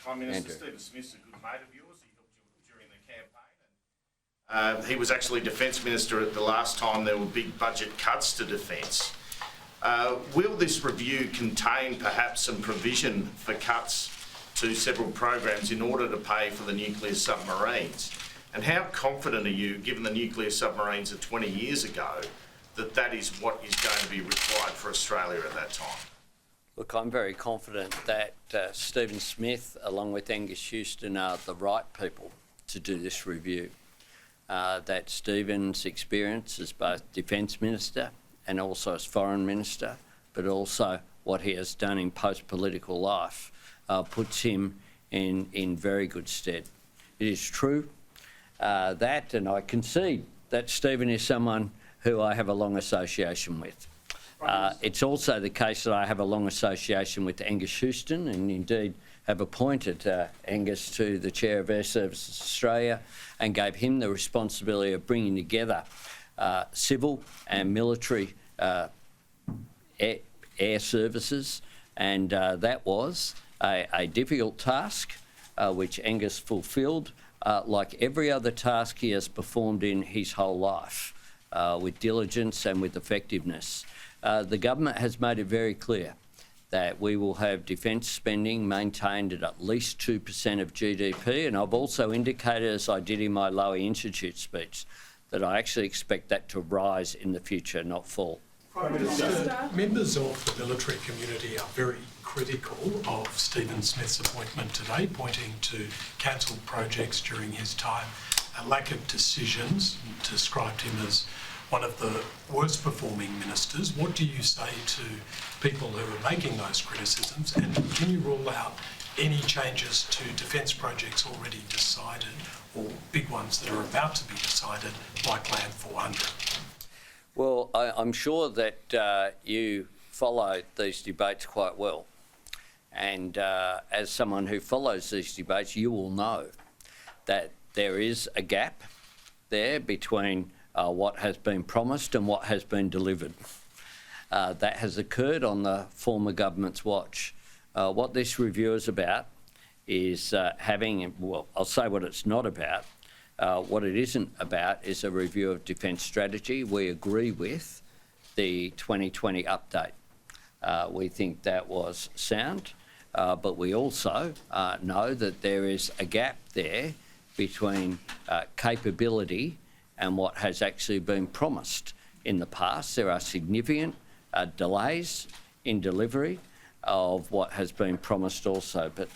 Prime Minister. Stephen Smith's a good mate of yours. He helped you during the campaign. He was actually Defence Minister at the last time there were big budget cuts to defence. Will this review contain perhaps some provision for cuts to several programs in order to pay for the nuclear submarines? And how confident are you, given the nuclear submarines of 20 years ago, that that is what is going to be required for Australia at that time? Look, I'm very confident that Stephen Smith, along with Angus Houston, are the right people to do this review. That Stephen's experience as both Defence Minister and also as Foreign Minister, but also what he has done in post-political life, puts him in very good stead. It is true that, and I concede, that Stephen is someone who I have a long association with. It's also the case that I have a long association with Angus Houston, and indeed have appointed Angus to the Chair of Air Services Australia and gave him the responsibility of bringing together civil and military air services, and that was a difficult task which Angus fulfilled like every other task he has performed in his whole life, with diligence and with effectiveness. The government has made it very clear that we will have defence spending maintained at least 2% of GDP, and I've also indicated, as I did in my Lowy Institute speech, that I actually expect that to rise in the future, not fall. Prime Minister, members of the military community are very critical of Stephen Smith's appointment today, pointing to cancelled projects during his time, a lack of decisions, described him as one of the worst performing ministers. What do you say to people who are making those criticisms, and can you rule out any changes to defence projects already decided or big ones that are about to be decided, like Land 400? Well, I'm sure that you follow these debates quite well, and as someone who follows these debates, you will know that there is a gap there between what has been promised and what has been delivered. That has occurred on the former government's watch. What this review is about is having, well, I'll say what it's not about. What it isn't about is a review of defence strategy. We agree with the 2020 update. We think that was sound, but we also know that there is a gap there between capability and what has actually been promised in the past. There are significant delays in delivery of what has been promised also, but